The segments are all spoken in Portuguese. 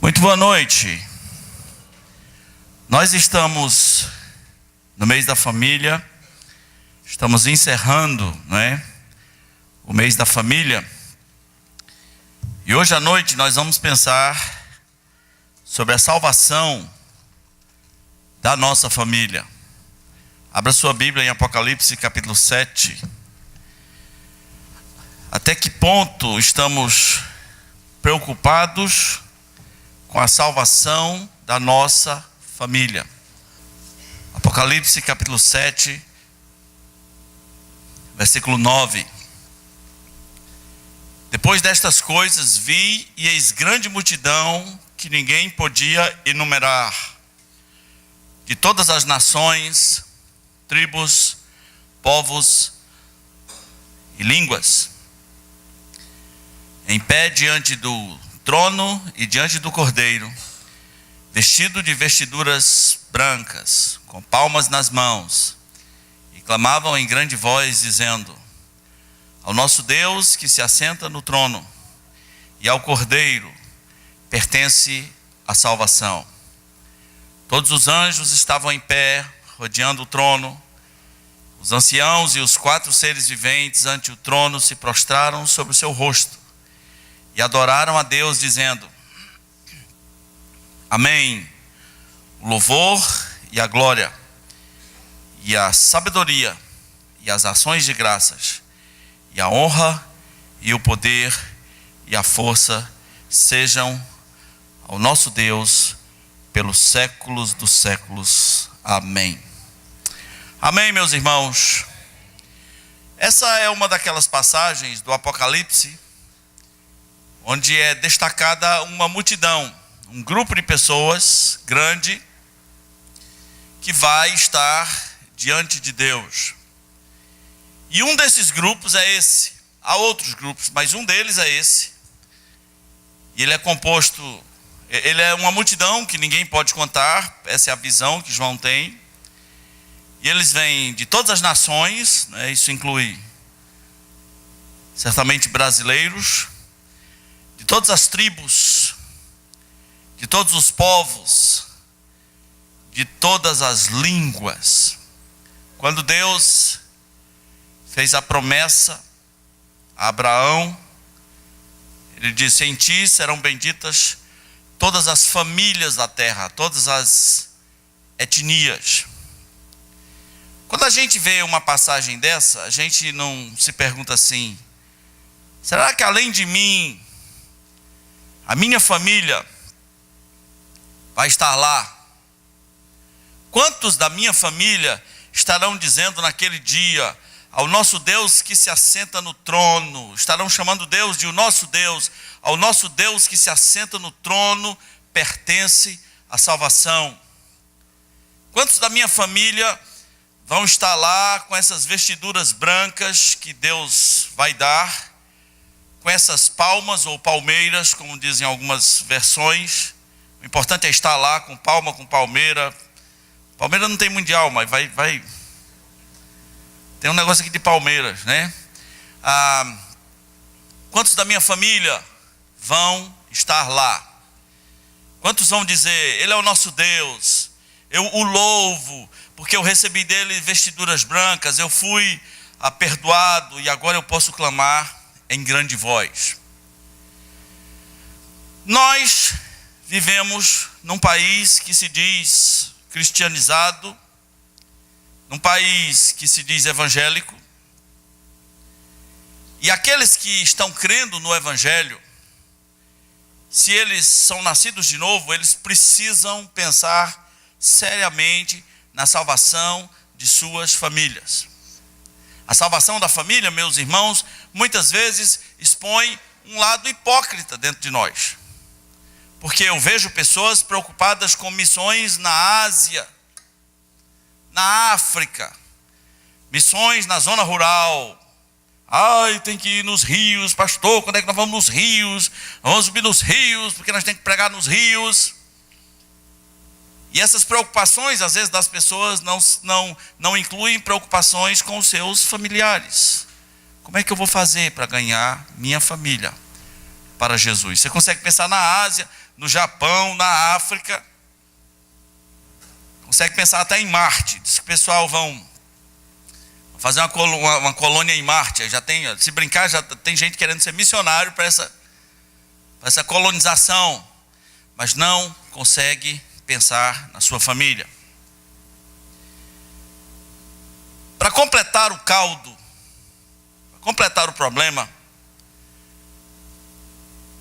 Muito boa noite. Nós estamos no mês da família, estamos encerrando, o mês da família. E hoje à noite nós vamos pensar sobre a salvação da nossa família. Abra sua Bíblia em Apocalipse capítulo 7. Até que ponto estamos preocupados com a salvação da nossa família? Apocalipse capítulo 7, versículo 9. Depois destas coisas vi, e eis grande multidão que ninguém podia enumerar, de todas as nações, tribos, povos e línguas, em pé diante do trono e diante do Cordeiro, vestido de vestiduras brancas, com palmas nas mãos, e clamavam em grande voz, dizendo: ao nosso Deus que se assenta no trono, e ao Cordeiro pertence a salvação. Todos os anjos estavam em pé, rodeando o trono. Os anciãos e os 4 seres viventes ante o trono se prostraram sobre o seu rosto e adoraram a Deus, dizendo: Amém. O louvor e a glória, e a sabedoria, e as ações de graças, e a honra, e o poder, e a força, sejam ao nosso Deus, pelos séculos dos séculos. Amém. Amém, meus irmãos. Essa é uma daquelas passagens do Apocalipse onde é destacada uma multidão, um grupo de pessoas grande que vai estar diante de Deus. E um desses grupos é esse. Há outros grupos, mas um deles é esse. E ele é uma multidão que ninguém pode contar. Essa é a visão que João tem. E eles vêm de todas as nações, isso inclui certamente brasileiros, de todas as tribos, de todos os povos, de todas as línguas. Quando Deus fez a promessa a Abraão, ele disse: em ti serão benditas todas as famílias da terra, todas as etnias. Quando a gente vê uma passagem dessa, a gente não se pergunta assim: será que além de mim, a minha família vai estar lá? Quantos da minha família estarão dizendo naquele dia: ao nosso Deus que se assenta no trono? Estarão chamando Deus de o nosso Deus. Ao nosso Deus que se assenta no trono pertence a salvação. Quantos da minha família vão estar lá com essas vestiduras brancas que Deus vai dar, com essas palmas ou palmeiras, como dizem algumas versões? O importante é estar lá com palma, com palmeira. Palmeira não tem mundial, mas vai. Tem um negócio aqui de palmeiras, Quantos da minha família vão estar lá? Quantos vão dizer: ele é o nosso Deus, eu o louvo, porque eu recebi dele vestiduras brancas, eu fui perdoado e agora eu posso clamar em grande voz? Nós vivemos num país que se diz cristianizado, num país que se diz evangélico, e aqueles que estão crendo no evangelho, se eles são nascidos de novo, eles precisam pensar seriamente na salvação de suas famílias. A salvação da família, meus irmãos, muitas vezes expõe um lado hipócrita dentro de nós. Porque eu vejo pessoas preocupadas com missões na Ásia, na África, missões na zona rural. Ai, tem que ir nos rios, pastor, quando é que nós vamos nos rios? Vamos subir nos rios, porque nós temos que pregar nos rios. E essas preocupações, às vezes, das pessoas não incluem preocupações com os seus familiares. Como é que eu vou fazer para ganhar minha família? para Jesus. Você consegue pensar na Ásia, no Japão, na África. Consegue pensar até em Marte. Diz que o pessoal vão fazer uma colônia em Marte. Já tem, se brincar, já tem gente querendo ser missionário para essa colonização. Mas não consegue pensar na sua família. Para completar o caldo, para completar o problema,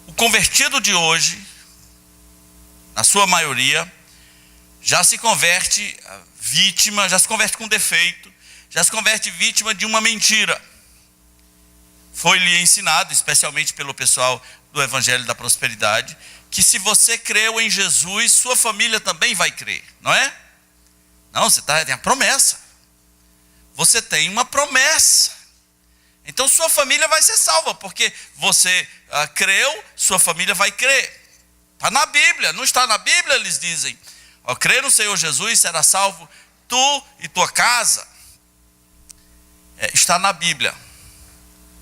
o convertido de hoje, na sua maioria, já se converte vítima, já se converte com defeito, já se converte vítima de uma mentira. Foi-lhe ensinado, especialmente pelo pessoal do Evangelho da Prosperidade, que se você creu em Jesus, sua família também vai crer, não é? Não, você tem a promessa. Você tem uma promessa. Então sua família vai ser salva, porque você creu, sua família vai crer. Está na Bíblia, não está na Bíblia, eles dizem. Crê no Senhor Jesus, será salvo tu e tua casa. Está na Bíblia,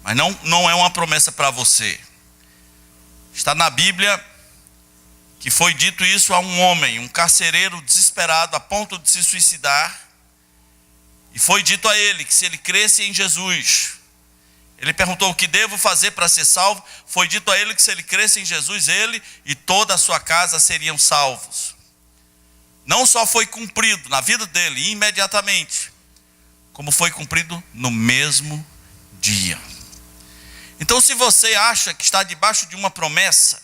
mas não é uma promessa para você. Está na Bíblia que foi dito isso a um homem, um carcereiro desesperado a ponto de se suicidar. E foi dito a ele que se ele cresce em Jesus, ele perguntou: o que devo fazer para ser salvo? Foi dito a ele que se ele cresce em Jesus, ele e toda a sua casa seriam salvos. Não só foi cumprido na vida dele imediatamente, como foi cumprido no mesmo dia. Então, se você acha que está debaixo de uma promessa,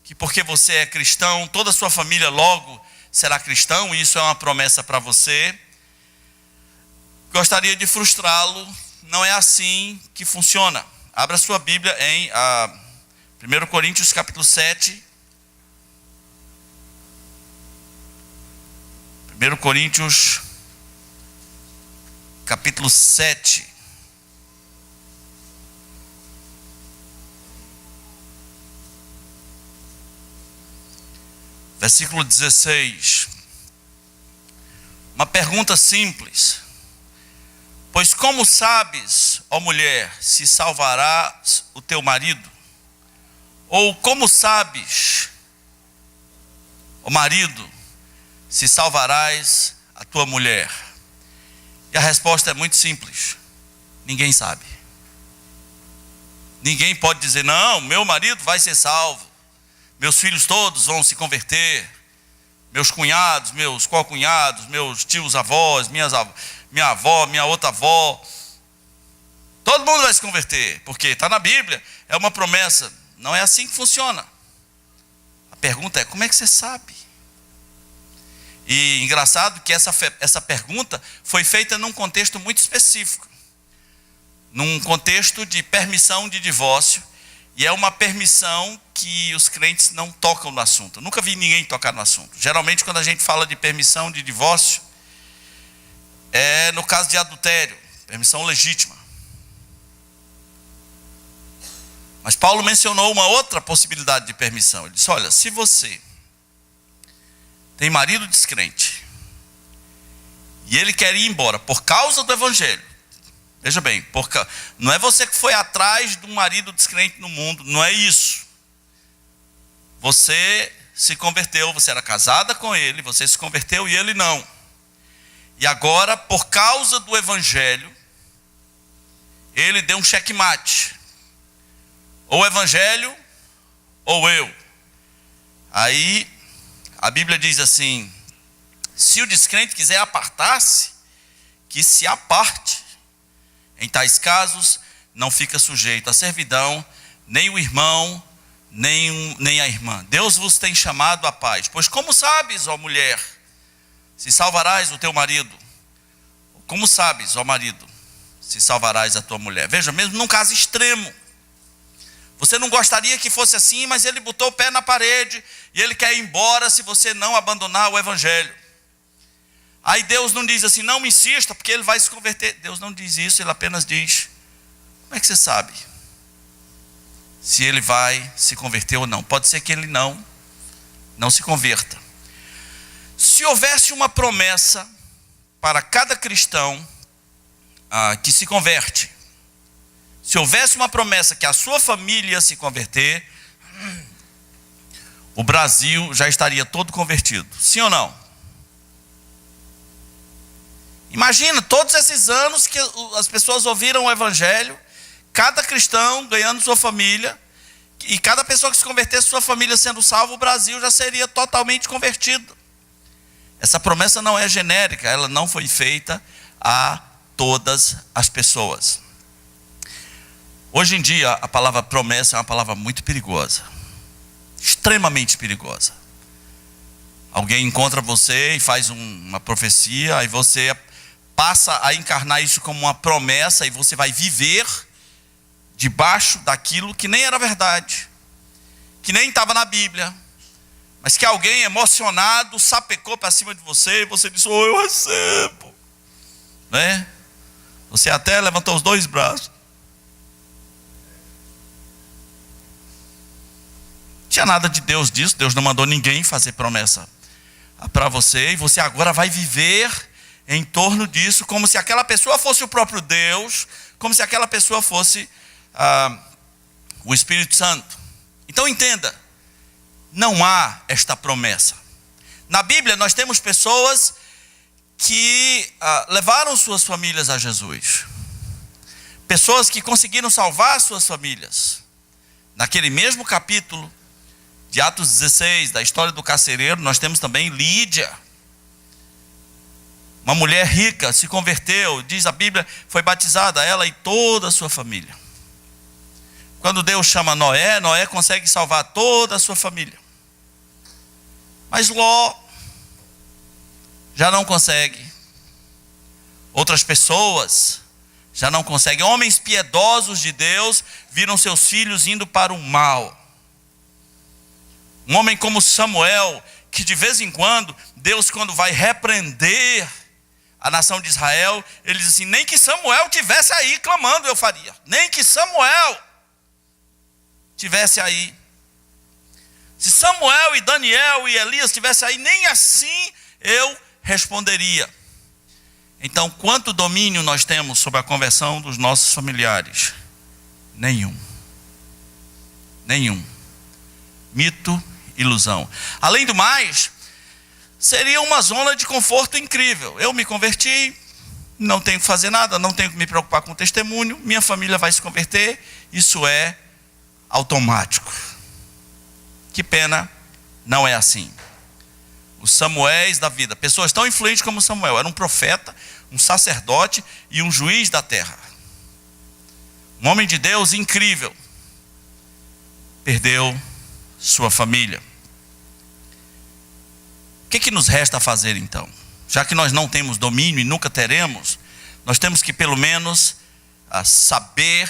que porque você é cristão, toda a sua família logo será cristão, e isso é uma promessa para você, gostaria de frustrá-lo. Não é assim que funciona. Abra sua Bíblia em 1 Coríntios capítulo 7. 1 Coríntios capítulo 7. Versículo 16. Uma pergunta simples. Pois como sabes, ó mulher, se salvarás o teu marido? Ou como sabes, ó marido, se salvarás a tua mulher? E a resposta é muito simples: ninguém sabe. Ninguém pode dizer: não, meu marido vai ser salvo, meus filhos todos vão se converter, meus cunhados, meus co-cunhados, meus tios avós, minha avó, minha outra avó, todo mundo vai se converter, porque está na Bíblia, é uma promessa. Não é assim que funciona. A pergunta é: como é que você sabe? E engraçado que essa pergunta foi feita num contexto muito específico, num contexto de permissão de divórcio, e é uma permissão que os crentes não tocam no assunto. Eu nunca vi ninguém tocar no assunto. Geralmente, quando a gente fala de permissão de divórcio, é no caso de adultério, permissão legítima. Mas Paulo mencionou uma outra possibilidade de permissão. Ele disse: olha, se você tem marido descrente e ele quer ir embora por causa do Evangelho, veja bem, não é você que foi atrás de um marido descrente no mundo, não é isso. Você se converteu, você era casada com ele, você se converteu e ele não. E agora, por causa do Evangelho, ele deu um checkmate. Ou o Evangelho, ou eu. Aí, a Bíblia diz assim: se o descrente quiser apartar-se, que se aparte. Em tais casos, não fica sujeito à servidão, nem o irmão, nem a irmã. Deus vos tem chamado à paz. Pois como sabes, ó mulher, se salvarás o teu marido? Como sabes, ó marido, se salvarás a tua mulher? Veja, mesmo num caso extremo, você não gostaria que fosse assim, mas ele botou o pé na parede e ele quer ir embora se você não abandonar o Evangelho. Aí Deus não diz assim: não insista, porque ele vai se converter. Deus não diz isso, ele apenas diz: como é que você sabe se ele vai se converter ou não? Pode ser que ele não se converta. Se houvesse uma promessa para cada cristão que se converte, se houvesse uma promessa que a sua família ia se converter, o Brasil já estaria todo convertido. Sim ou não? Imagina, todos esses anos que as pessoas ouviram o evangelho, cada cristão ganhando sua família, e cada pessoa que se convertesse, sua família sendo salva, o Brasil já seria totalmente convertido. Essa promessa não é genérica, ela não foi feita a todas as pessoas. Hoje em dia, a palavra promessa é uma palavra muito perigosa, extremamente perigosa. Alguém encontra você e faz uma profecia, aí você passa a encarnar isso como uma promessa, e você vai viver debaixo daquilo que nem era verdade, que nem estava na Bíblia, mas que alguém emocionado sapecou para cima de você, e você disse: oh, eu recebo, né? Você até levantou os dois braços. Não tinha nada de Deus disso, Deus não mandou ninguém fazer promessa para você, e você agora vai viver em torno disso, como se aquela pessoa fosse o próprio Deus, como se aquela pessoa fosse o Espírito Santo. Então entenda, não há esta promessa. Na Bíblia nós temos pessoas que levaram suas famílias a Jesus, pessoas que conseguiram salvar suas famílias. Naquele mesmo capítulo de Atos 16, da história do carcereiro, nós temos também Lídia, uma mulher rica, se converteu, diz a Bíblia, foi batizada, ela e toda a sua família. Quando Deus chama Noé, Noé consegue salvar toda a sua família. Mas Ló já não consegue. Outras pessoas já não conseguem. Homens piedosos de Deus viram seus filhos indo para o mal. Um homem como Samuel, que de vez em quando, Deus, quando vai repreender a nação de Israel, ele diz assim: nem que Samuel tivesse aí clamando eu faria. Nem que Samuel tivesse aí. Se Samuel e Daniel e Elias tivessem aí, nem assim eu responderia. Então, quanto domínio nós temos sobre a conversão dos nossos familiares? Nenhum. Nenhum. Mito, ilusão. Além do mais, seria uma zona de conforto incrível. Eu me converti, não tenho que fazer nada, não tenho que me preocupar com o testemunho, minha família vai se converter, isso é automático. Que pena, não é assim. Os Samuéis da vida, pessoas tão influentes como Samuel, era um profeta, um sacerdote e um juiz da terra. Um homem de Deus incrível, perdeu sua família. O que nos resta fazer então? Já que nós não temos domínio e nunca teremos, nós temos que pelo menos saber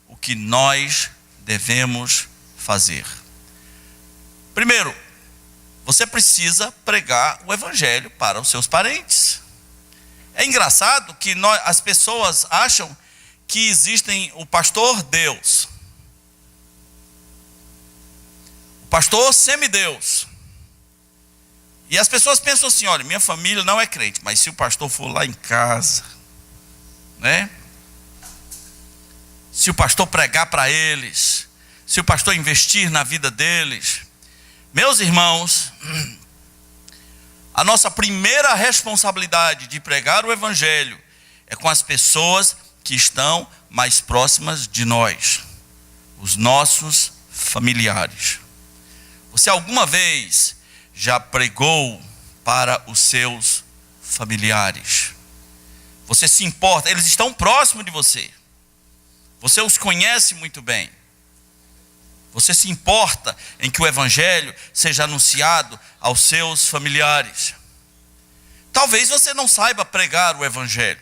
o que nós devemos fazer. Primeiro, você precisa pregar o evangelho para os seus parentes. É engraçado que as pessoas acham que existem o pastor Deus, o pastor semideus. E as pessoas pensam assim: olha, minha família não é crente, mas se o pastor for lá em casa, né? Se o pastor pregar para eles, se o pastor investir na vida deles. Meus irmãos, a nossa primeira responsabilidade de pregar o evangelho é com as pessoas que estão mais próximas de nós, os nossos familiares. Você alguma vez já pregou para os seus familiares? Você se importa? Eles estão próximos de você. Você os conhece muito bem. Você se importa em que o evangelho seja anunciado aos seus familiares? Talvez você não saiba pregar o evangelho.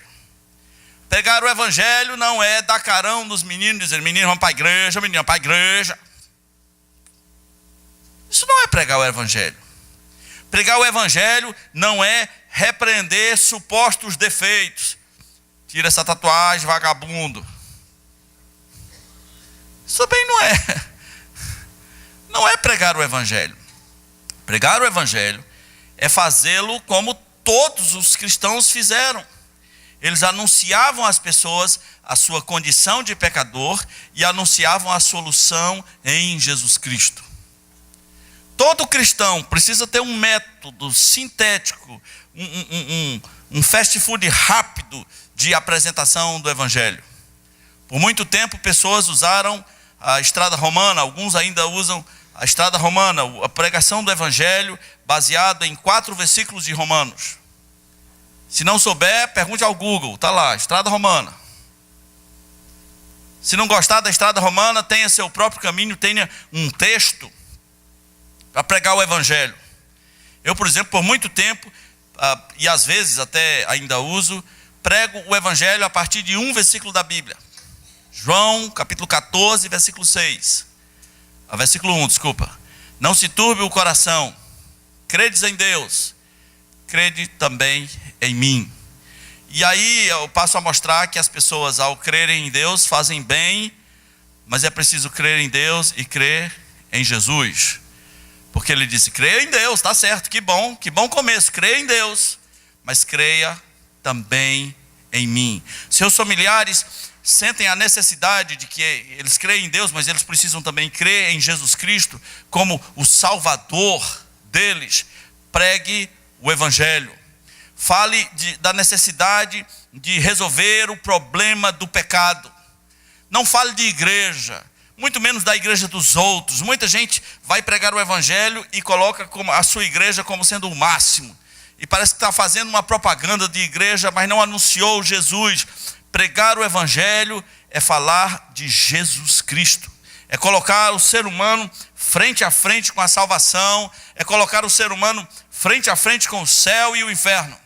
Pregar o evangelho não é dar carão nos meninos, dizer: menino, vamos para a igreja, menino, vamos para a igreja. Isso não é pregar o evangelho. Pregar o evangelho não é repreender supostos defeitos. Tira essa tatuagem, vagabundo. Isso também não é. Não é pregar o evangelho. Pregar o evangelho é fazê-lo como todos os cristãos fizeram. Eles anunciavam às pessoas a sua condição de pecador e anunciavam a solução em Jesus Cristo. Todo cristão precisa ter um método sintético, um fast food rápido de apresentação do Evangelho. Por muito tempo, pessoas usaram a estrada romana, alguns ainda usam a estrada romana, a pregação do Evangelho, baseada em 4 versículos de Romanos. Se não souber, pergunte ao Google, está lá, estrada romana. Se não gostar da estrada romana, tenha seu próprio caminho, tenha um texto para pregar o Evangelho. Eu, por exemplo, por muito tempo, e às vezes até ainda uso, prego o Evangelho a partir de um versículo da Bíblia. João, capítulo 14, versículo 6. Versículo 1, desculpa. Não se turbe o coração, credes em Deus, crede também em mim. E aí eu passo a mostrar que as pessoas, ao crerem em Deus, fazem bem, mas é preciso crer em Deus e crer em Jesus. Porque ele disse, creia em Deus, está certo, que bom começo, creia em Deus, mas creia também em mim. Seus familiares sentem a necessidade de que eles creem em Deus, mas eles precisam também crer em Jesus Cristo como o Salvador deles. Pregue o Evangelho. Fale da necessidade de resolver o problema do pecado. Não fale de igreja, muito menos da igreja dos outros. Muita gente vai pregar o Evangelho e coloca a sua igreja como sendo o máximo. E parece que está fazendo uma propaganda de igreja, mas não anunciou Jesus. Pregar o Evangelho é falar de Jesus Cristo. É colocar o ser humano frente a frente com a salvação. É colocar o ser humano frente a frente com o céu e o inferno.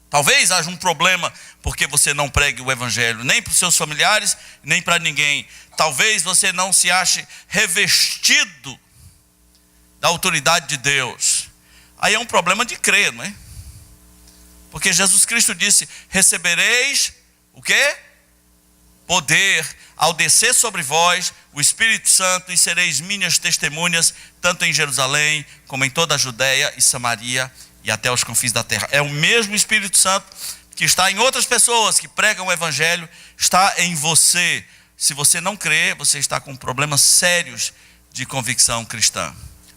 Talvez haja um problema porque você não pregue o Evangelho, nem para os seus familiares, nem para ninguém. Talvez você não se ache revestido da autoridade de Deus. Aí é um problema de crer, não é? Porque Jesus Cristo disse, recebereis o quê? Poder ao descer sobre vós o Espírito Santo e sereis minhas testemunhas, tanto em Jerusalém, como em toda a Judeia e Samaria e até os confins da terra. É o mesmo Espírito Santo que está em outras pessoas que pregam o Evangelho, está em você. Se você não crê, você está com problemas sérios de convicção cristã.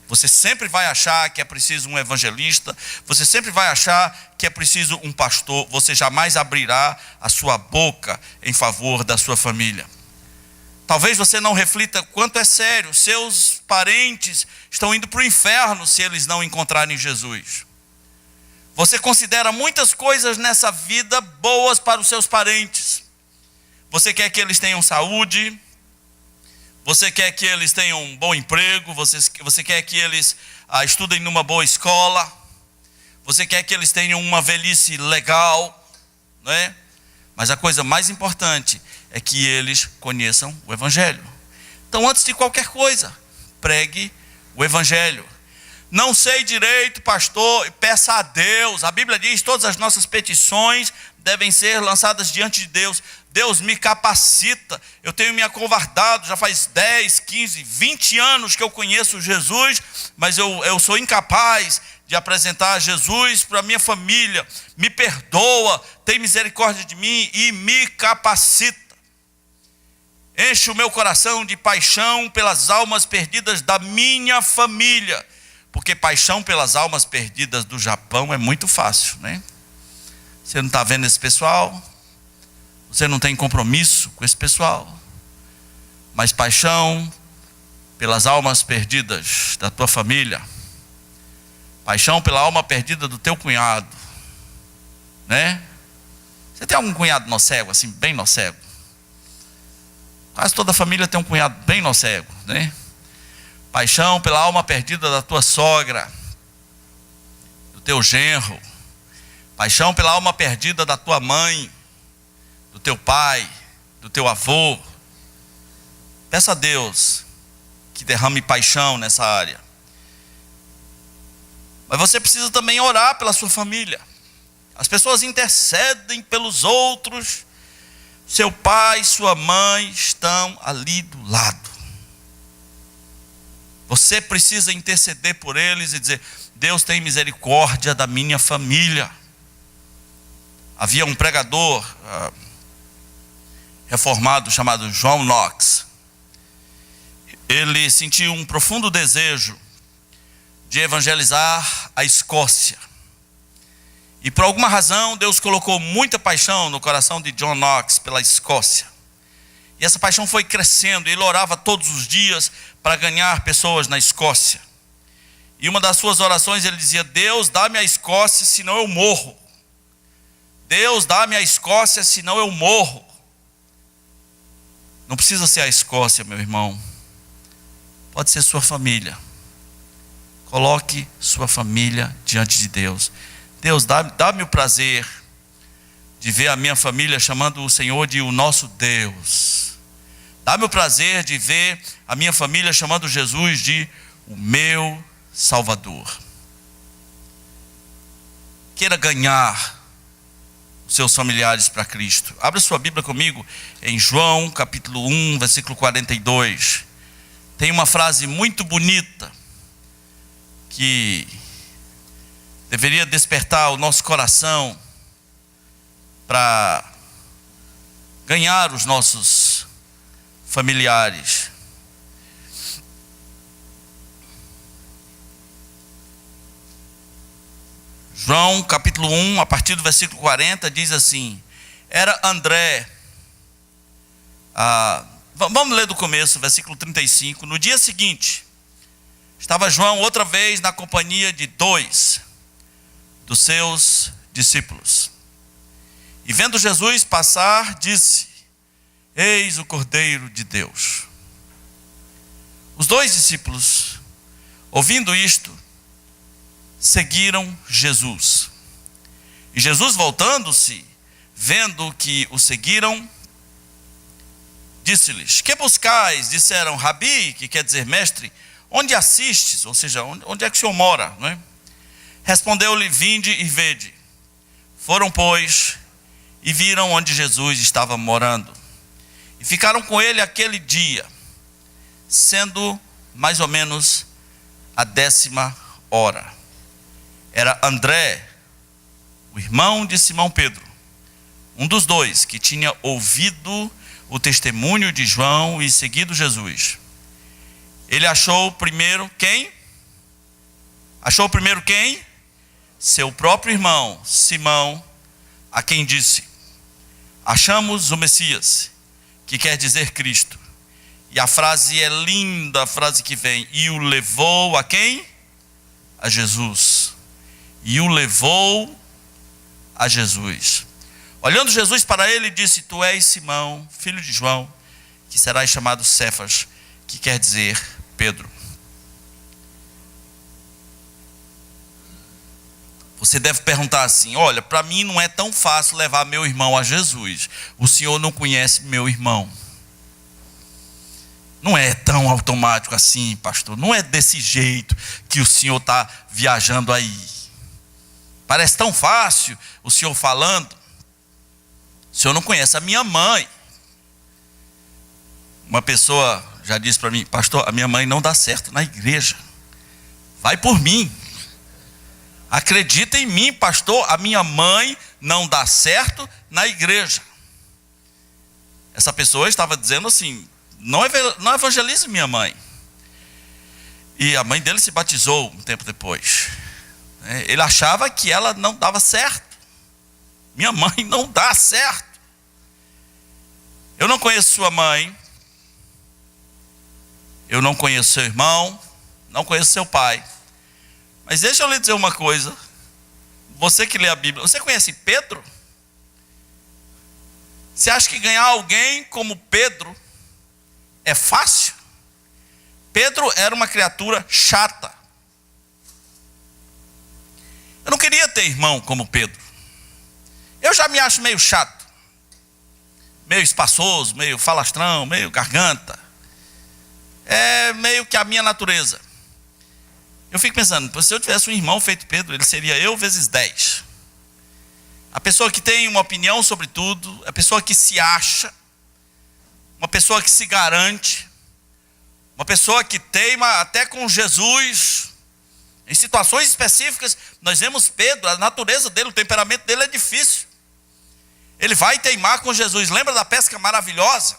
Você sempre vai achar que é preciso um evangelista, você sempre vai achar que é preciso um pastor, você jamais abrirá a sua boca em favor da sua família. Talvez você não reflita quanto é sério, seus parentes estão indo para o inferno se eles não encontrarem Jesus. Você considera muitas coisas nessa vida boas para os seus parentes. Você quer que eles tenham saúde, você quer que eles tenham um bom emprego, você quer que eles estudem numa boa escola, você quer que eles tenham uma velhice legal, não é? Mas a coisa mais importante é que eles conheçam o Evangelho. Então, antes de qualquer coisa, pregue o Evangelho. Não sei direito, pastor, peça a Deus. A Bíblia diz, todas as nossas petições devem ser lançadas diante de Deus. Deus me capacita, eu tenho me acovardado, já faz 10, 15, 20 anos que eu conheço Jesus, mas eu sou incapaz de apresentar Jesus para a minha família. Me perdoa, tem misericórdia de mim e me capacita. Enche o meu coração de paixão pelas almas perdidas da minha família, porque paixão pelas almas perdidas do Japão é muito fácil, né? Você não está vendo esse pessoal? Você não tem compromisso com esse pessoal, mas paixão pelas almas perdidas da tua família, paixão pela alma perdida do teu cunhado, né? Você tem algum cunhado nocego, assim, bem nocego? Quase toda a família tem um cunhado bem nocego, né? Paixão pela alma perdida da tua sogra, do teu genro, paixão pela alma perdida da tua mãe, do teu pai, do teu avô. Peça a Deus que derrame paixão nessa área. Mas você precisa também orar pela sua família. As pessoas intercedem pelos outros. Seu pai, sua mãe estão ali do lado. Você precisa interceder por eles e dizer, Deus tem misericórdia da minha família. Havia um pregador reformado chamado John Knox. Ele sentiu um profundo desejo de evangelizar a Escócia. E por alguma razão Deus colocou muita paixão no coração de John Knox pela Escócia. E essa paixão foi crescendo. Ele orava todos os dias para ganhar pessoas na Escócia. E uma das suas orações ele dizia: Deus, dá-me a Escócia, senão eu morro. Deus, dá-me a Escócia, senão eu morro. Não precisa ser a Escócia, meu irmão. Pode ser sua família. Coloque sua família diante de Deus. Deus, dá-me o prazer de ver a minha família chamando o Senhor de o nosso Deus. Dá-me o prazer de ver a minha família chamando Jesus de o meu Salvador. Queira ganhar os seus familiares para Cristo. Abra sua Bíblia comigo em João capítulo 1, versículo 42. Tem uma frase muito bonita que deveria despertar o nosso coração para ganhar os nossos familiares. João capítulo 1, a partir do versículo 40, diz assim: era André, vamos ler do começo, versículo 35. No dia seguinte, estava João outra vez na companhia de 2 dos seus discípulos. E vendo Jesus passar, disse: eis o Cordeiro de Deus. Os 2 discípulos, ouvindo isto, seguiram Jesus. E Jesus, voltando-se, vendo que o seguiram, disse-lhes: que buscais? Disseram: Rabi, que quer dizer mestre, onde assistes? Ou seja, onde é que o senhor mora? Não é? Respondeu-lhe: vinde e vede. Foram, pois, e viram onde Jesus estava morando. E ficaram com ele aquele dia, sendo mais ou menos a 10ª hora. Era André, o irmão de Simão Pedro, um dos 2 que tinha ouvido o testemunho de João e seguido Jesus. Ele achou primeiro quem? Achou primeiro quem? Seu próprio irmão, Simão, a quem disse: achamos o Messias, que quer dizer Cristo. E a frase é linda, a frase que vem: e o levou a quem? A Jesus. E o levou a Jesus. Olhando Jesus para ele, disse: tu és Simão, filho de João, que serás chamado Cefas, que quer dizer Pedro. Você deve perguntar assim: olha, para mim não é tão fácil levar meu irmão a Jesus. O senhor não conhece meu irmão. Não é tão automático assim, pastor. Não é desse jeito que o senhor está viajando aí. Parece tão fácil o senhor falando. O senhor não conhece a minha mãe. Uma pessoa já disse para mim: pastor, a minha mãe não dá certo na igreja. Vai por mim. Acredita em mim, pastor, a minha mãe não dá certo na igreja. Essa pessoa estava dizendo assim: não evangelize minha mãe. E a mãe dele se batizou um tempo depois. Ele achava que ela não dava certo. Minha mãe não dá certo. Eu não conheço sua mãe. Eu não conheço seu irmão. Não conheço seu pai. Mas deixa eu lhe dizer uma coisa. Você que lê a Bíblia, você conhece Pedro? Você acha que ganhar alguém como Pedro é fácil? Pedro era uma criatura chata. Eu não queria ter irmão como Pedro. Eu já me acho meio chato. Meio espaçoso, meio falastrão, meio garganta. É meio que a minha natureza. Eu fico pensando, se eu tivesse um irmão feito Pedro, ele seria eu vezes 10. A pessoa que tem uma opinião sobre tudo, a pessoa que se acha, uma pessoa que se garante, uma pessoa que teima até com Jesus. Em situações específicas, nós vemos Pedro, a natureza dele, o temperamento dele é difícil. Ele vai teimar com Jesus. Lembra da pesca maravilhosa?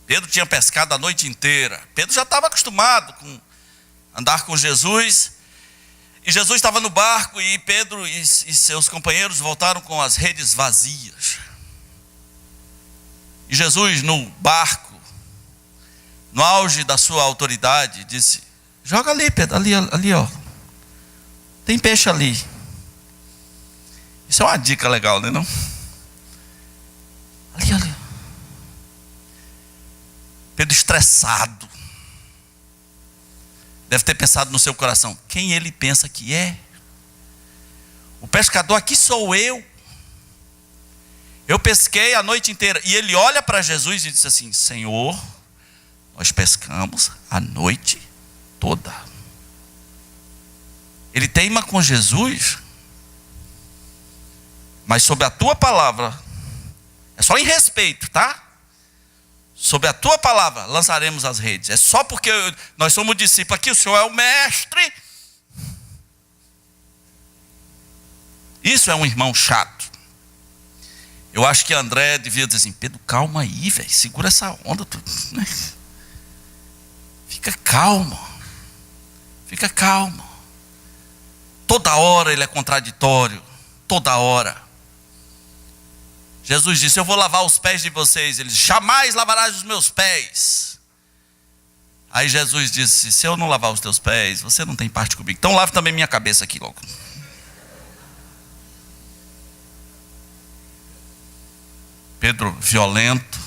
Pedro tinha pescado a noite inteira. Pedro já estava acostumado com andar com Jesus. E Jesus estava no barco e Pedro e seus companheiros voltaram com as redes vazias. E Jesus no barco, no auge da sua autoridade, disse: joga ali, Pedro, ali ó. Tem peixe ali. Isso é uma dica legal, não é não? Ali. Pedro estressado. Deve ter pensado no seu coração: quem ele pensa que é? O pescador aqui sou eu. Eu pesquei a noite inteira. E ele olha para Jesus e diz assim: Senhor, nós pescamos a noite toda. Ele teima com Jesus. Mas sob a tua palavra, é só em respeito, tá? Sob a tua palavra lançaremos as redes. É só porque nós somos discípulos aqui, o Senhor é o mestre. Isso é um irmão chato. Eu acho que André devia dizer assim: Pedro, calma aí, velho, segura essa onda. Fica calmo. Fica calmo. Toda hora ele é contraditório. Toda hora. Jesus disse: eu vou lavar os pés de vocês. Ele disse: jamais lavarás os meus pés. Aí Jesus disse: se eu não lavar os teus pés, você não tem parte comigo. Então lave também minha cabeça aqui logo. Pedro, violento.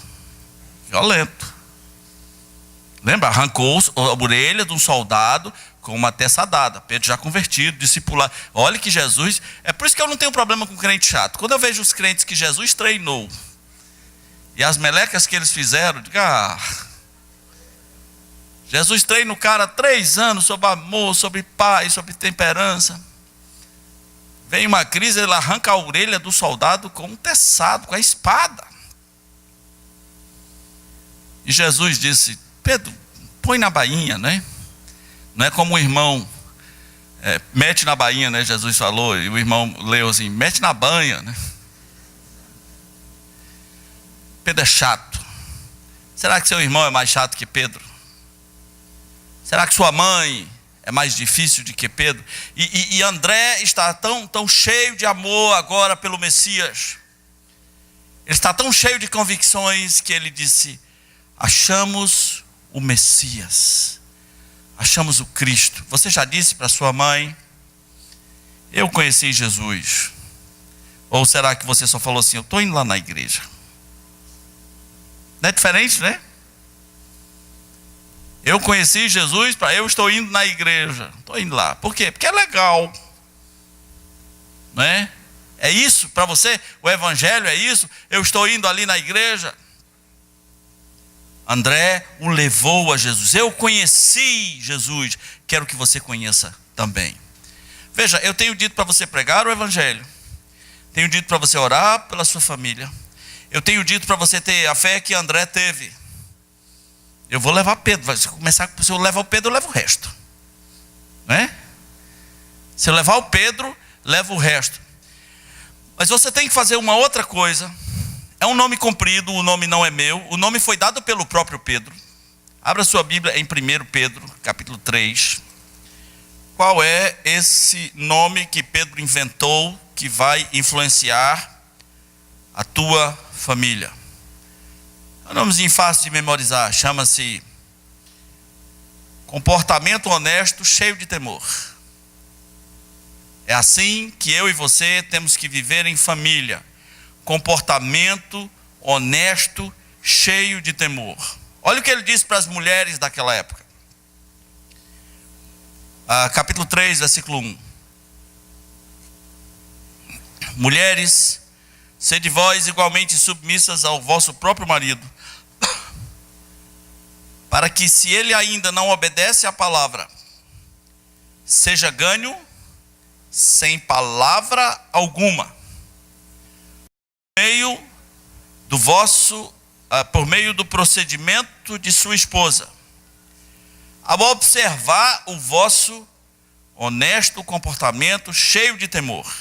Lembra? Arrancou a orelha de um soldado com uma teçadada. Pedro já convertido, discipulado. Olha que Jesus... É por isso que eu não tenho problema com crente chato. Quando eu vejo os crentes que Jesus treinou e as melecas que eles fizeram, eu digo: Jesus treina o cara 3 anos sobre amor, sobre paz, sobre temperança. Vem uma crise, ele arranca a orelha do soldado com um teçado, com a espada. E Jesus disse: Pedro, põe na bainha, né? Não é como o irmão mete na bainha, né? Jesus falou, e o irmão leu assim: mete na banha, né? Pedro é chato. Será que seu irmão é mais chato que Pedro? Será que sua mãe é mais difícil do que Pedro? E André está tão cheio de amor agora pelo Messias. Ele está tão cheio de convicções que ele disse: achamos o Messias. Achamos o Cristo. Você já disse para sua mãe: eu conheci Jesus? Ou será que você só falou assim: eu estou indo lá na igreja? Não é diferente, né? Eu conheci Jesus, eu estou indo na igreja. Estou indo lá. Por quê? Porque é legal. Não é? É isso para você? O evangelho é isso? Eu estou indo ali na igreja. André o levou a Jesus. Eu conheci Jesus. Quero que você conheça também. Veja, eu tenho dito para você pregar o evangelho. Tenho dito para você orar pela sua família. Eu tenho dito para você ter a fé que André teve. Eu vou levar Pedro. Se começar, se eu levar o Pedro, eu levo o resto. Né? Se eu levar o Pedro, levo o resto. Mas você tem que fazer uma outra coisa. É um nome comprido, o nome não é meu. O nome foi dado pelo próprio Pedro. Abra sua Bíblia em 1 Pedro, capítulo 3. Qual é esse nome que Pedro inventou que vai influenciar a tua família? É um nomezinho fácil de memorizar. Chama-se comportamento honesto, cheio de temor. É assim que eu e você temos que viver em família. Comportamento honesto, cheio de temor. Olha o que ele disse para as mulheres daquela época. Capítulo 3, versículo 1. Mulheres, sede vós igualmente submissas ao vosso próprio marido, para que, se ele ainda não obedece à palavra, seja ganho sem palavra alguma, por meio do procedimento de sua esposa, ao observar o vosso honesto comportamento cheio de temor.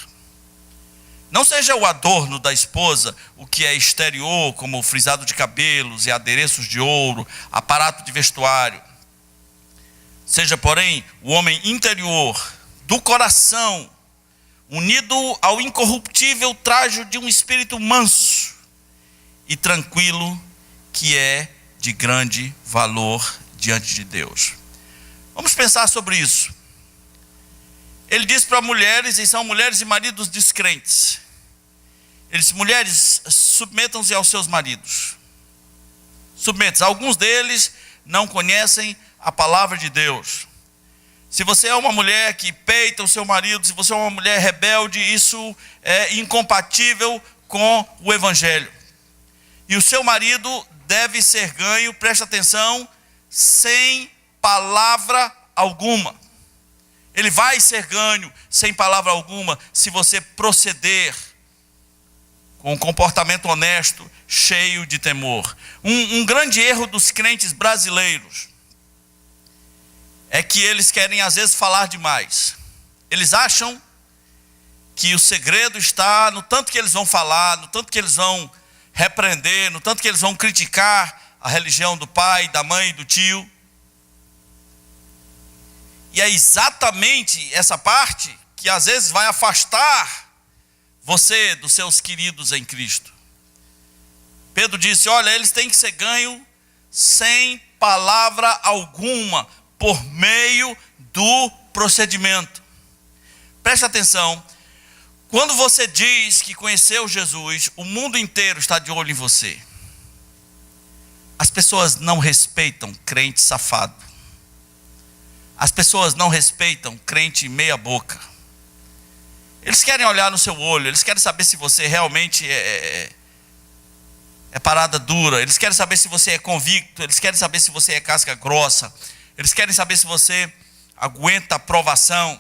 Não seja o adorno da esposa o que é exterior, como o frisado de cabelos e adereços de ouro, aparato de vestuário. Seja, porém, o homem interior, do coração, unido ao incorruptível trajo de um espírito manso e tranquilo, que é de grande valor diante de Deus. Vamos pensar sobre isso. Ele diz para mulheres, e são mulheres e maridos descrentes. Ele diz: mulheres, submetam-se aos seus maridos. Submetam-se. Alguns deles não conhecem a palavra de Deus. Se você é uma mulher que peita o seu marido, se você é uma mulher rebelde, isso é incompatível com o evangelho. E o seu marido deve ser ganho, presta atenção, sem palavra alguma. Ele vai ser ganho sem palavra alguma se você proceder com um comportamento honesto, cheio de temor. Um grande erro dos crentes brasileiros é que eles querem às vezes falar demais. Eles acham que o segredo está no tanto que eles vão falar, no tanto que eles vão repreender, no tanto que eles vão criticar a religião do pai, da mãe e do tio. E é exatamente essa parte que às vezes vai afastar você dos seus queridos em Cristo. Pedro disse: olha, eles têm que ser ganhos sem palavra alguma, por meio do procedimento. Preste atenção, quando você diz que conheceu Jesus, o mundo inteiro está de olho em você. As pessoas não respeitam crente safado. As pessoas não respeitam crente meia boca. Eles querem olhar no seu olho, eles querem saber se você realmente é parada dura, eles querem saber se você é convicto, eles querem saber se você é casca grossa, eles querem saber se você aguenta a provação.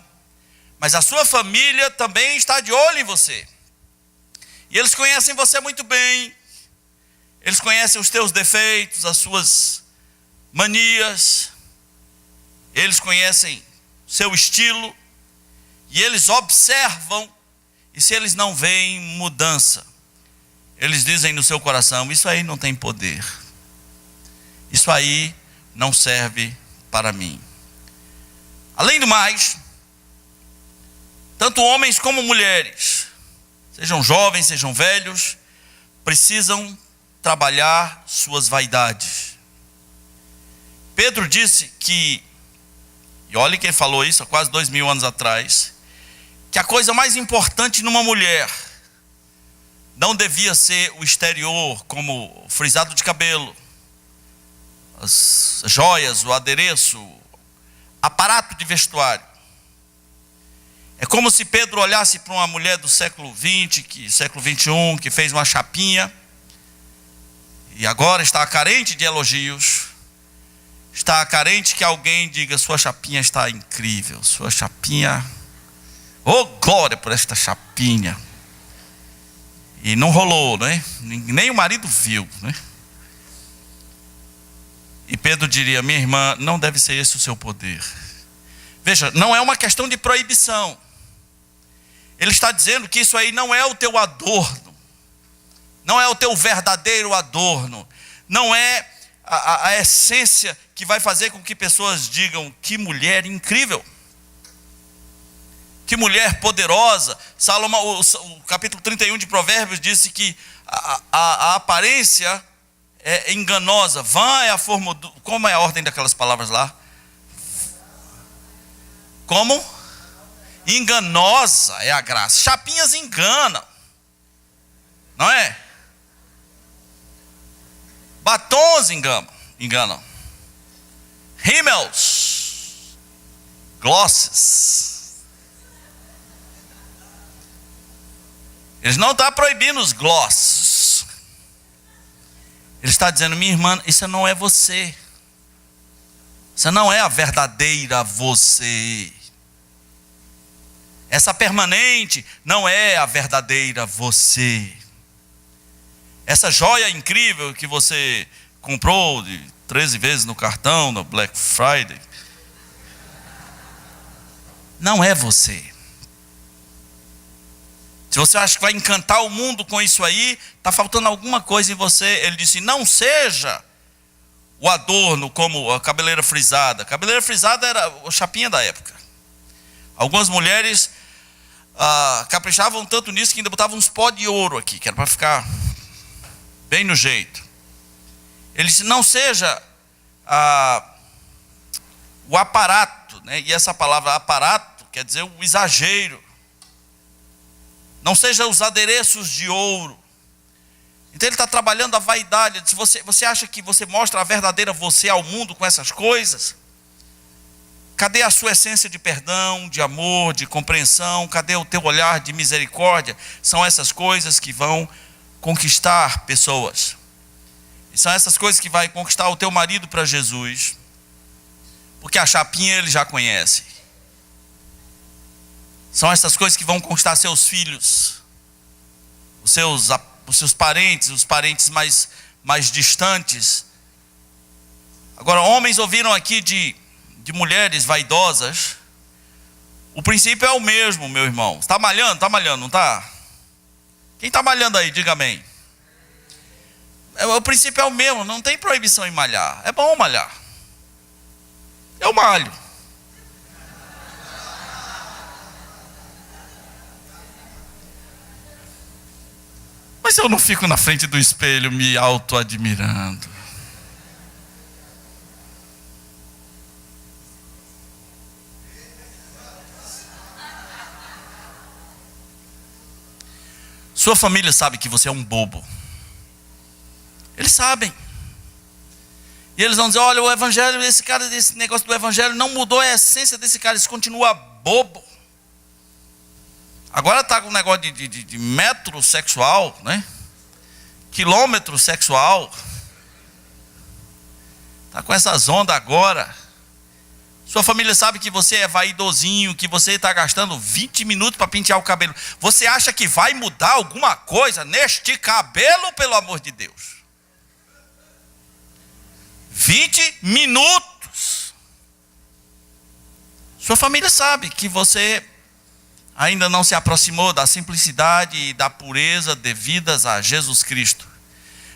Mas a sua família também está de olho em você. E eles conhecem você muito bem. Eles conhecem os teus defeitos, as suas manias. Eles conhecem seu estilo. E eles observam. E se eles não veem mudança, eles dizem no seu coração: isso aí não tem poder. Isso aí não serve para mim. Além do mais, tanto homens como mulheres, sejam jovens, sejam velhos, precisam trabalhar suas vaidades. Pedro disse que, e olha que ele falou isso há quase 2000 anos atrás, que a coisa mais importante numa mulher não devia ser o exterior, como o frisado de cabelo, as joias, o adereço, aparato de vestuário. É como se Pedro olhasse para uma mulher do século XX, século XXI, que fez uma chapinha, e agora está carente de elogios, está carente que alguém diga: sua chapinha está incrível, sua chapinha, oh glória por esta chapinha. E não rolou, né? Nem o marido viu, né? E Pedro diria: minha irmã, não deve ser esse o seu poder. Veja, não é uma questão de proibição. Ele está dizendo que isso aí não é o teu adorno, não é o teu verdadeiro adorno, não é a essência que vai fazer com que pessoas digam: que mulher incrível, que mulher poderosa. Salomão, o capítulo 31 de Provérbios disse que a aparência é enganosa, vã é a forma, como é a ordem daquelas palavras lá? Como? Enganosa é a graça. Chapinhas enganam, não é? Batons enganam. Rímels, glosses. Eles não estão proibindo os glosses. Ele está dizendo: minha irmã, isso não é você. Isso não é a verdadeira você. Essa permanente não é a verdadeira você. Essa joia incrível que você comprou de 13 vezes no cartão, no Black Friday, não é você. Se você acha que vai encantar o mundo com isso aí, está faltando alguma coisa em você. Ele disse, não seja o adorno como a cabeleira frisada. A cabeleira frisada era a chapinha da época. Algumas mulheres caprichavam tanto nisso que ainda botavam uns pó de ouro aqui, que era para ficar bem no jeito. Ele disse, não seja o aparato, né? E essa palavra aparato quer dizer o exagero. Não seja os adereços de ouro. Então ele está trabalhando a vaidade. Se você acha que você mostra a verdadeira você ao mundo com essas coisas, cadê a sua essência de perdão, de amor, de compreensão? Cadê o teu olhar de misericórdia? São essas coisas que vão conquistar pessoas. E são essas coisas que vai conquistar o teu marido para Jesus. Porque a chapinha ele já conhece. São essas coisas que vão conquistar seus filhos, os seus parentes, os parentes mais distantes. Agora, homens ouviram aqui de mulheres vaidosas. O princípio é o mesmo, meu irmão. Está malhando? Está malhando, não está? Quem está malhando aí, diga amém. O princípio é o mesmo, não tem proibição em malhar. É bom malhar. Eu malho. Mas eu não fico na frente do espelho me auto-admirando. Sua família sabe que você é um bobo. Eles sabem. E eles vão dizer, olha, o evangelho, esse negócio do evangelho não mudou a essência desse cara, ele continua bobo. Agora está com um negócio de metro sexual, né? Quilômetro sexual. Está com essas ondas agora. Sua família sabe que você é vaidosinho, que você está gastando 20 minutos para pentear o cabelo. Você acha que vai mudar alguma coisa neste cabelo, pelo amor de Deus? 20 minutos. Sua família sabe que você ainda não se aproximou da simplicidade e da pureza devidas a Jesus Cristo.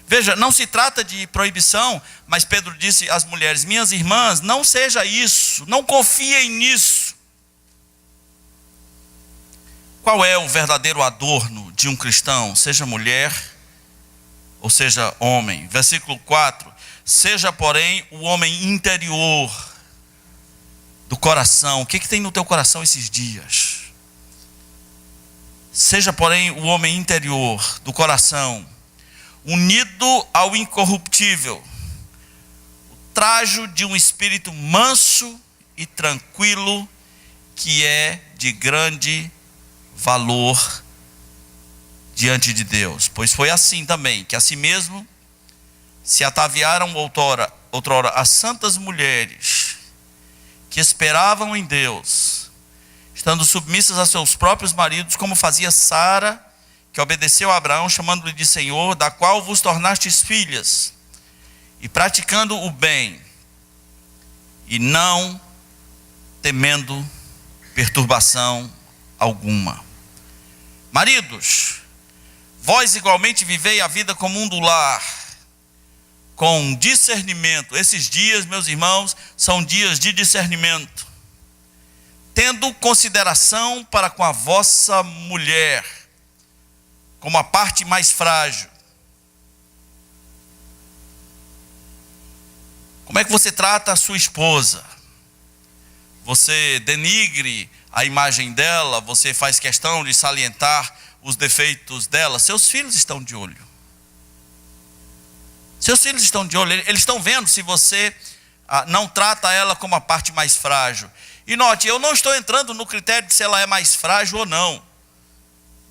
Veja, não se trata de proibição, mas Pedro disse às mulheres, minhas irmãs, não seja isso, não confiem nisso. Qual é o verdadeiro adorno de um cristão, seja mulher ou seja homem? Versículo 4, seja porém o homem interior do coração. O que tem no teu coração esses dias? Seja, porém, o homem interior do coração, unido ao incorruptível, o trajo de um espírito manso e tranquilo, que é de grande valor diante de Deus. Pois foi assim também, que a si mesmo se ataviaram outrora as santas mulheres, que esperavam em Deus, estando submissas a seus próprios maridos, como fazia Sara, que obedeceu a Abraão, chamando-lhe de Senhor, da qual vos tornastes filhas, e praticando o bem, e não temendo perturbação alguma. Maridos, vós igualmente vivei a vida comum do lar, com discernimento. Esses dias, meus irmãos, são dias de discernimento. Tendo consideração para com a vossa mulher, como a parte mais frágil. Como é que você trata a sua esposa? Você denigre a imagem dela? Você faz questão de salientar os defeitos dela? Seus filhos estão de olho. Seus filhos estão de olho. Eles estão vendo se você não trata ela como a parte mais frágil. E note, eu não estou entrando no critério de se ela é mais frágil ou não.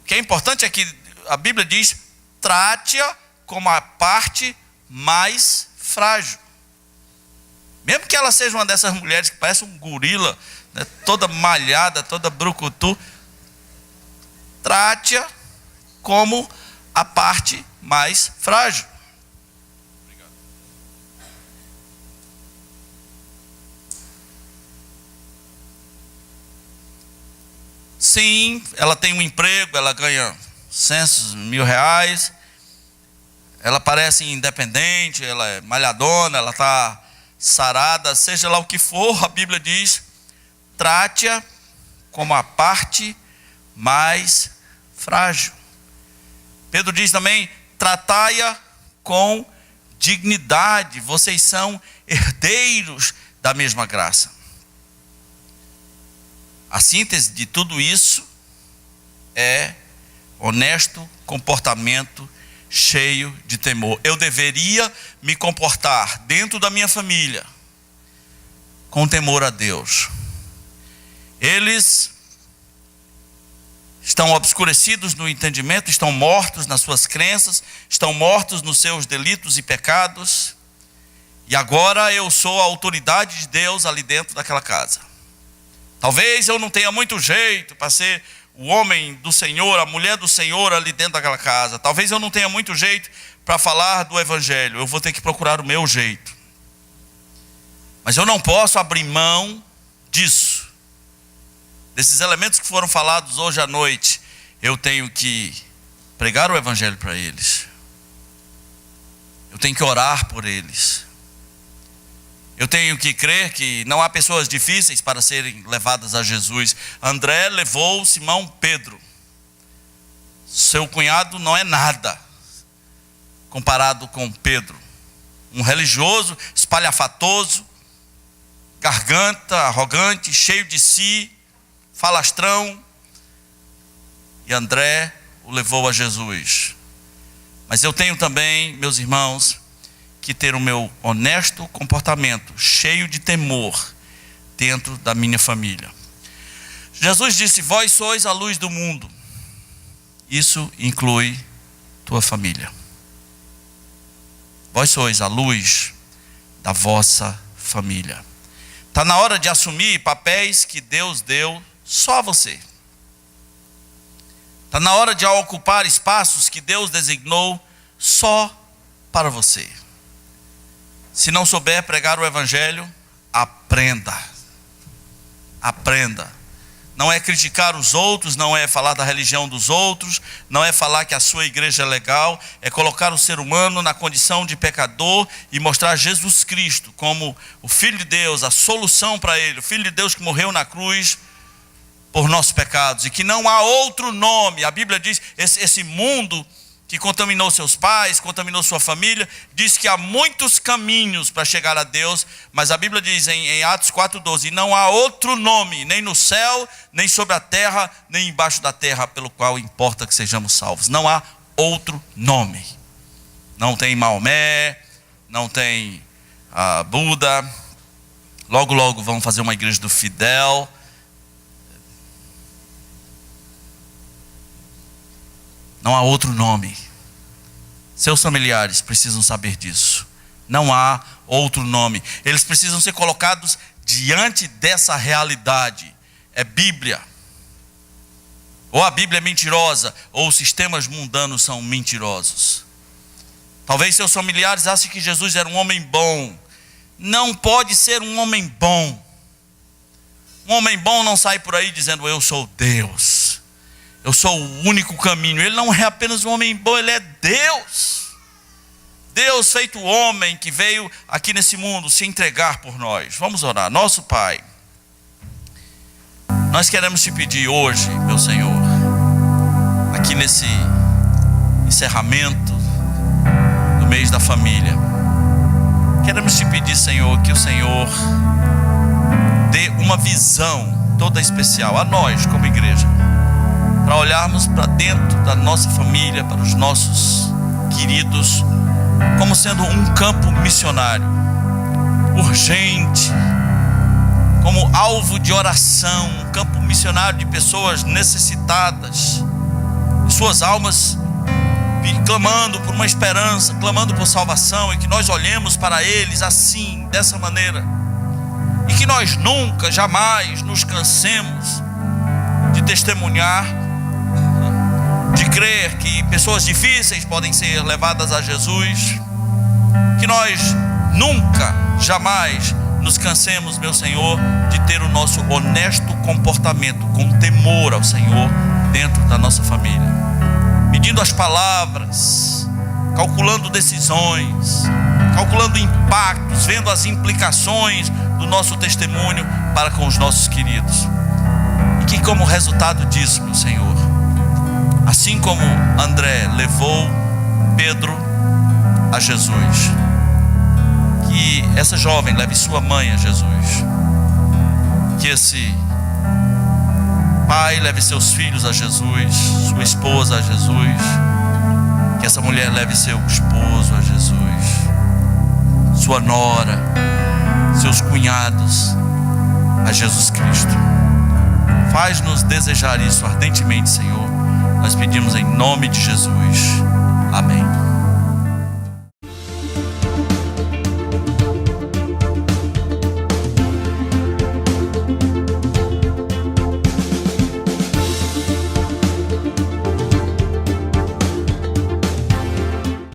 O que é importante é que a Bíblia diz, trate-a como a parte mais frágil. Mesmo que ela seja uma dessas mulheres que parece um gorila, né, toda malhada, toda brucutu, trate-a como a parte mais frágil. Sim, ela tem um emprego, ela ganha censos, R$1.000. Ela parece independente, ela é malhadona, ela está sarada, seja lá o que for, a Bíblia diz, trate-a como a parte mais frágil. Pedro diz também, tratai-a com dignidade, vocês são herdeiros da mesma graça. A síntese de tudo isso é honesto comportamento cheio de temor. Eu deveria me comportar dentro da minha família com temor a Deus. Eles estão obscurecidos no entendimento, estão mortos nas suas crenças, estão mortos nos seus delitos e pecados, e agora eu sou a autoridade de Deus ali dentro daquela casa. Talvez eu não tenha muito jeito para ser o homem do Senhor, a mulher do Senhor ali dentro daquela casa. Talvez eu não tenha muito jeito para falar do Evangelho. Eu vou ter que procurar o meu jeito. Mas eu não posso abrir mão disso. Desses elementos que foram falados hoje à noite, eu tenho que pregar o Evangelho para eles. Eu tenho que orar por eles. Eu tenho que crer que não há pessoas difíceis para serem levadas a Jesus. André levou Simão Pedro. Seu cunhado não é nada comparado com Pedro. Um religioso, espalhafatoso, garganta, arrogante, cheio de si, falastrão. E André o levou a Jesus. Mas eu tenho também, meus irmãos, que ter o meu honesto comportamento, cheio de temor, dentro da minha família. Jesus disse, vós sois a luz do mundo. Isso inclui tua família. Vós sois a luz da vossa família. Está na hora de assumir papéis que Deus deu só a você. Está na hora de ocupar espaços que Deus designou só para você. Se não souber pregar o Evangelho, aprenda. Aprenda. Não é criticar os outros, não é falar da religião dos outros, não é falar que a sua igreja é legal, é colocar o ser humano na condição de pecador e mostrar Jesus Cristo como o Filho de Deus, a solução para ele, o Filho de Deus que morreu na cruz por nossos pecados, e que não há outro nome. A Bíblia diz, esse mundo que contaminou seus pais, contaminou sua família, diz que há muitos caminhos para chegar a Deus, mas a Bíblia diz em Atos 4,12, não há outro nome, nem no céu, nem sobre a terra, nem embaixo da terra, pelo qual importa que sejamos salvos. Não há outro nome. Não tem Maomé, não tem Buda, logo logo vão fazer uma igreja do Fidel. Não há outro nome. Seus familiares precisam saber disso. Não há outro nome. Eles precisam ser colocados diante dessa realidade. É Bíblia. Ou a Bíblia é mentirosa, ou os sistemas mundanos são mentirosos. Talvez seus familiares achem que Jesus era um homem bom. Não pode ser um homem bom. Um homem bom não sai por aí dizendo, eu sou Deus. Eu sou o único caminho. Ele não é apenas um homem bom, ele é Deus. Deus feito homem que veio aqui nesse mundo se entregar por nós. Vamos orar. Nosso Pai, nós queremos te pedir hoje, meu Senhor, aqui nesse encerramento do mês da família, queremos te pedir, Senhor, que o Senhor dê uma visão toda especial a nós como igreja, para olharmos para dentro da nossa família, para os nossos queridos, como sendo um campo missionário, urgente, como alvo de oração, um campo missionário de pessoas necessitadas, de suas almas clamando por uma esperança, clamando por salvação, e que nós olhemos para eles assim, dessa maneira, e que nós nunca, jamais nos cansemos de testemunhar, de crer que pessoas difíceis podem ser levadas a Jesus, que nós nunca, jamais nos cansemos, meu Senhor, de ter o nosso honesto comportamento com temor ao Senhor dentro da nossa família, medindo as palavras, calculando decisões, calculando impactos, vendo as implicações do nosso testemunho para com os nossos queridos. E que, como resultado disso, meu Senhor, assim como André levou Pedro a Jesus, que essa jovem leve sua mãe a Jesus, que esse pai leve seus filhos a Jesus, sua esposa a Jesus, que essa mulher leve seu esposo a Jesus, sua nora, seus cunhados a Jesus Cristo. Faz-nos desejar isso ardentemente, Senhor. Nós pedimos em nome de Jesus. Amém.